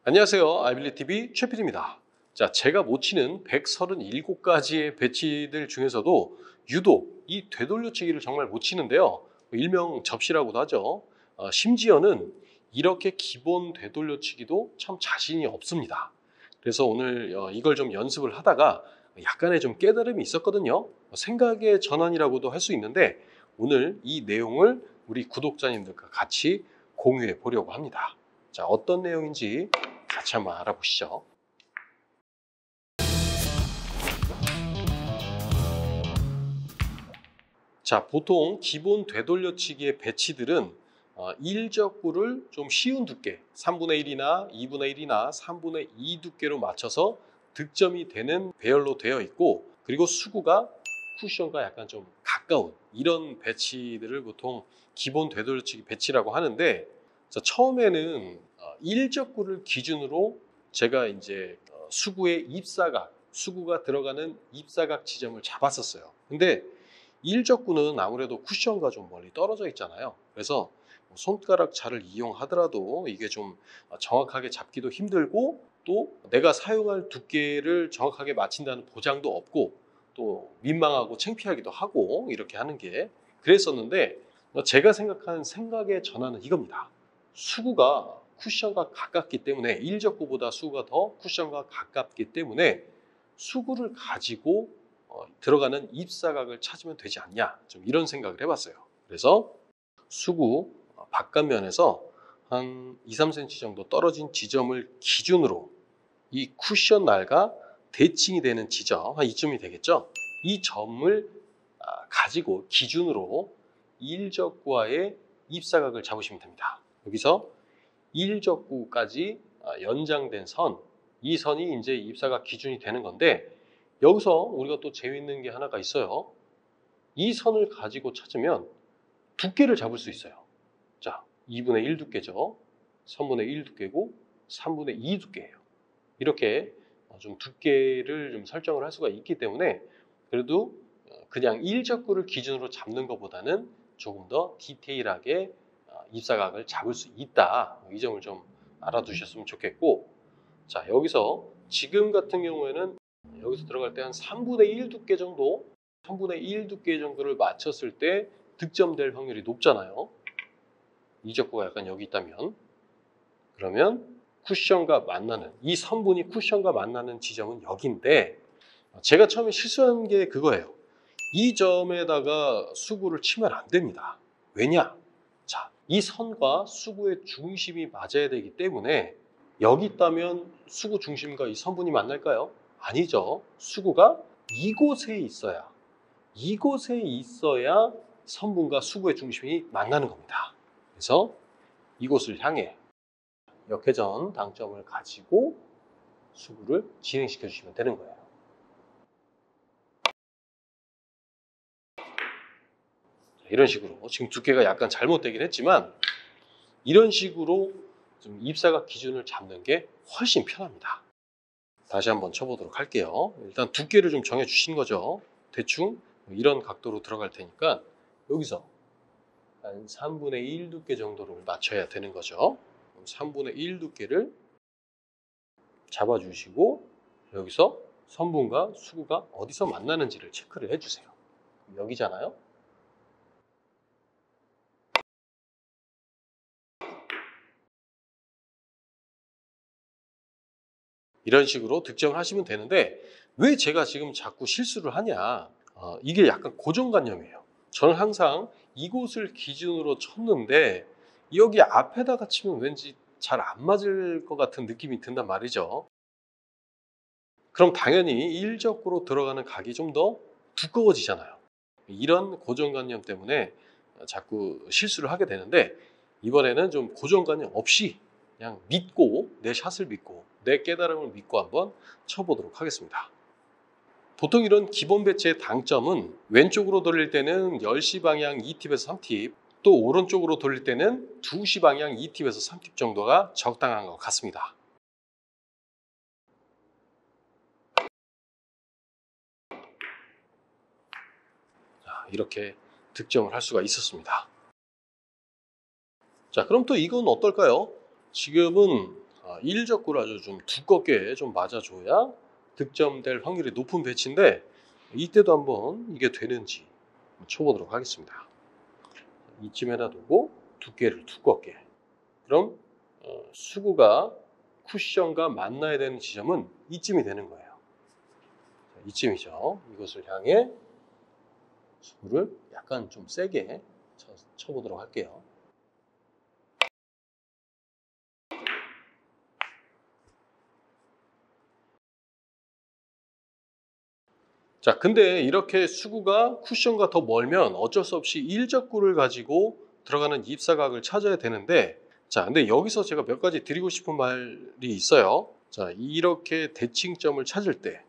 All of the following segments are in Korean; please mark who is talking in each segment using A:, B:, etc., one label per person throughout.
A: 안녕하세요. 아이빌리TV 최필입니다. 자, 제가 못 치는 137가지의 배치들 중에서도 유독 이 되돌려치기를 정말 못 치는데요. 일명 접시라고도 하죠. 심지어는 이렇게 기본 되돌려치기도 참 자신이 없습니다. 그래서 오늘 이걸 좀 연습을 하다가 약간의 좀 깨달음이 있었거든요. 생각의 전환이라고도 할 수 있는데 오늘 이 내용을 우리 구독자님들과 같이 공유해 보려고 합니다. 자, 어떤 내용인지 같이 한번 알아보시죠. 자, 보통 기본 되돌려치기의 배치들은 1적구를 좀 쉬운 두께, 3분의 1이나 2분의 1이나 3분의 2 두께로 맞춰서 득점이 되는 배열로 되어 있고, 그리고 수구가 쿠션과 약간 좀 가까운 이런 배치들을 보통 기본 되돌려치기 배치라고 하는데, 자, 처음에는 1적구를 기준으로 제가 이제 수구의 입사각, 수구가 들어가는 입사각 지점을 잡았었어요. 근데 1적구는 아무래도 쿠션과 좀 멀리 떨어져 있잖아요. 그래서 손가락 자를 이용하더라도 이게 좀 정확하게 잡기도 힘들고, 또 내가 사용할 두께를 정확하게 맞춘다는 보장도 없고, 또 민망하고 창피하기도 하고, 이렇게 하는 게 그랬었는데, 제가 생각하는 생각의 전환은 이겁니다. 수구가 쿠션과 가깝기 때문에, 1적구보다 수구가 더 쿠션과 가깝기 때문에 수구를 가지고 들어가는 입사각을 찾으면 되지 않냐, 좀 이런 생각을 해봤어요. 그래서 수구 바깥면에서 한 2-3cm 정도 떨어진 지점을 기준으로 이 쿠션 날과 대칭이 되는 지점, 한 이쯤이 되겠죠. 이 점을 가지고 기준으로 1적구와의 입사각을 잡으시면 됩니다. 여기서 1적구까지 연장된 선, 이 선이 이제 입사각 기준이 되는 건데, 여기서 우리가 또 재밌는 게 하나가 있어요. 이 선을 가지고 찾으면 두께를 잡을 수 있어요. 자, 2분의 1 두께죠. 3분의 1 두께고 3분의 2 두께예요. 이렇게 좀 두께를 좀 설정을 할 수가 있기 때문에, 그래도 그냥 1적구를 기준으로 잡는 것보다는 조금 더 디테일하게 입사각을 잡을 수 있다. 이 점을 좀 알아두셨으면 좋겠고, 자, 여기서 지금 같은 경우에는 여기서 들어갈 때 한 3분의 1 두께 정도, 3분의 1 두께 정도를 맞췄을 때 득점될 확률이 높잖아요. 2적구가 약간 여기 있다면, 그러면 쿠션과 만나는, 이 선분이 쿠션과 만나는 지점은 여기인데, 제가 처음에 실수한 게 그거예요. 이 점에다가 수구를 치면 안 됩니다. 왜냐? 자, 이 선과 수구의 중심이 맞아야 되기 때문에, 여기 있다면 수구 중심과 이 선분이 만날까요? 아니죠. 수구가 이곳에 있어야 선분과 수구의 중심이 만나는 겁니다. 그래서 이곳을 향해 역회전 당점을 가지고 수구를 진행시켜 주시면 되는 거예요. 이런 식으로, 지금 두께가 약간 잘못되긴 했지만 이런 식으로 좀 입사각 기준을 잡는 게 훨씬 편합니다. 다시 한번 쳐보도록 할게요. 일단 두께를 좀 정해 주신 거죠. 대충 이런 각도로 들어갈 테니까 여기서 한 3분의 1 두께 정도를 맞춰야 되는 거죠. 3분의 1 두께를 잡아주시고, 여기서 선분과 수구가 어디서 만나는지를 체크를 해주세요. 여기잖아요. 이런 식으로 득점을 하시면 되는데, 왜 제가 지금 자꾸 실수를 하냐, 이게 약간 고정관념이에요. 저는 항상 이곳을 기준으로 쳤는데 여기 앞에다가 치면 왠지 잘 안 맞을 것 같은 느낌이 든단 말이죠. 그럼 당연히 1적구로 들어가는 각이 좀 더 두꺼워지잖아요. 이런 고정관념 때문에 자꾸 실수를 하게 되는데, 이번에는 좀 고정관념 없이 그냥 믿고, 내 샷을 믿고, 내 깨달음을 믿고 한번 쳐보도록 하겠습니다. 보통 이런 기본 배치의 당점은 왼쪽으로 돌릴 때는 10시 방향 2팁에서 3팁, 또 오른쪽으로 돌릴 때는 2시 방향 2팁에서 3팁 정도가 적당한 것 같습니다. 자, 이렇게 득점을 할 수가 있었습니다. 자, 그럼 또 이건 어떨까요? 지금은 일적구를 아주 좀 두껍게 좀 맞아줘야 득점될 확률이 높은 배치인데 이때도 한번 이게 되는지 쳐보도록 하겠습니다. 이쯤에다 두고 두께를 두껍게. 그럼 수구가 쿠션과 만나야 되는 지점은 이쯤이 되는 거예요. 이쯤이죠. 이것을 향해 수구를 약간 좀 세게 쳐보도록 할게요. 자, 근데 이렇게 수구가 쿠션과 더 멀면 어쩔 수 없이 일적구를 가지고 들어가는 입사각을 찾아야 되는데, 자, 근데 여기서 제가 몇 가지 드리고 싶은 말이 있어요. 자, 이렇게 대칭점을 찾을 때,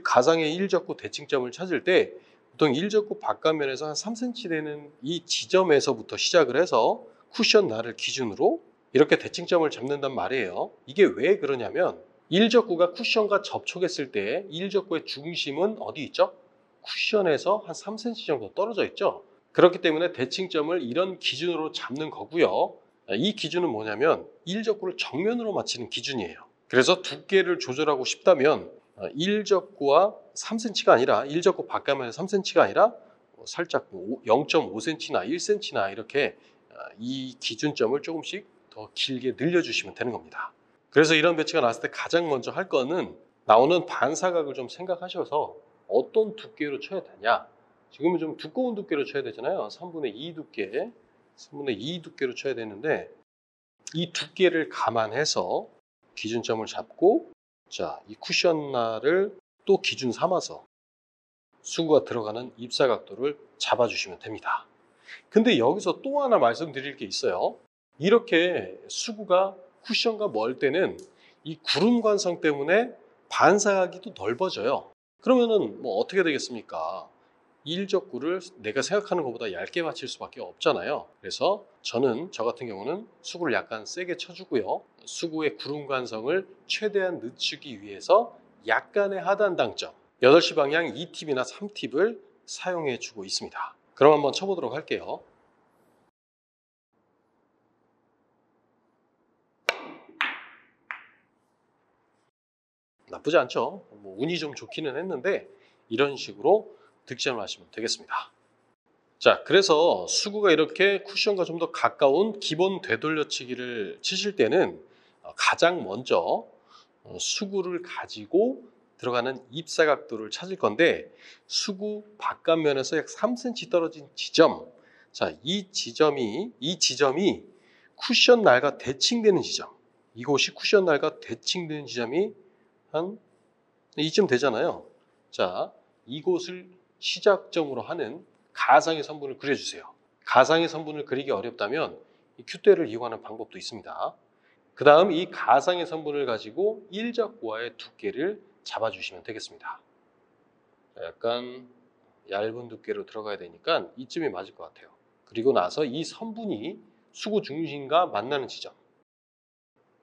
A: 가상의 일적구 대칭점을 찾을 때, 보통 일적구 바깥면에서 한 3cm 되는 이 지점에서부터 시작을 해서 쿠션 날을 기준으로 이렇게 대칭점을 잡는단 말이에요. 이게 왜 그러냐면, 일적구가 쿠션과 접촉했을 때 일적구의 중심은 어디 있죠? 쿠션에서 한 3cm 정도 떨어져 있죠. 그렇기 때문에 대칭점을 이런 기준으로 잡는 거고요. 이 기준은 뭐냐면 일적구를 정면으로 맞추는 기준이에요. 그래서 두께를 조절하고 싶다면 일적구와 3cm가 아니라 일적구 바깥면에 3cm가 아니라 살짝 0.5cm나 1cm나 이렇게 이 기준점을 조금씩 더 길게 늘려주시면 되는 겁니다. 그래서 이런 배치가 나왔을 때 가장 먼저 할 거는 나오는 반사각을 좀 생각하셔서 어떤 두께로 쳐야 되냐. 지금은 좀 두꺼운 두께로 쳐야 되잖아요. 3분의 2 두께, 3분의 2 두께로 쳐야 되는데 이 두께를 감안해서 기준점을 잡고 자, 이 쿠션날을 또 기준 삼아서 수구가 들어가는 입사각도를 잡아주시면 됩니다. 근데 여기서 또 하나 말씀드릴 게 있어요. 이렇게 수구가 쿠션과 멀 때는 이 구름 관성 때문에 반사각이 또 넓어져요. 그러면은 뭐 어떻게 되겠습니까? 일적구를 내가 생각하는 것보다 얇게 맞힐 수밖에 없잖아요. 그래서 저 같은 경우는 수구를 약간 세게 쳐주고요. 수구의 구름 관성을 최대한 늦추기 위해서 약간의 하단 당점 8시 방향 2팁이나 3팁을 사용해 주고 있습니다. 그럼 한번 쳐보도록 할게요. 나쁘지 않죠. 뭐 운이 좀 좋기는 했는데 이런 식으로 득점을 하시면 되겠습니다. 자, 그래서 수구가 이렇게 쿠션과 좀 더 가까운 기본 되돌려치기를 치실 때는 가장 먼저 수구를 가지고 들어가는 입사각도를 찾을 건데 수구 바깥면에서 약 3cm 떨어진 지점, 자, 이 지점이 쿠션 날과 대칭되는 지점, 이곳이 쿠션 날과 대칭되는 지점이 한 이쯤 되잖아요. 자, 이곳을 시작점으로 하는 가상의 선분을 그려주세요. 가상의 선분을 그리기 어렵다면 이 큐대를 이용하는 방법도 있습니다. 그 다음 이 가상의 선분을 가지고 일적구와의 두께를 잡아주시면 되겠습니다. 약간 얇은 두께로 들어가야 되니까 이쯤이 맞을 것 같아요. 그리고 나서 이 선분이 수구 중심과 만나는 지점,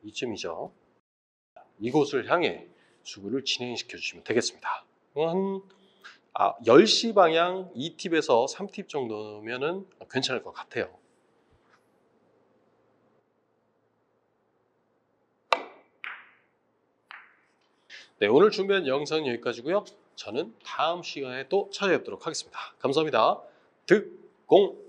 A: 이쯤이죠. 이곳을 향해 수구를 진행시켜 주시면 되겠습니다. 한 10시 방향 2팁에서 3팁 정도면 괜찮을 것 같아요. 네, 오늘 준비한 영상은 여기까지고요. 저는 다음 시간에 또 찾아뵙도록 하겠습니다. 감사합니다. 득공!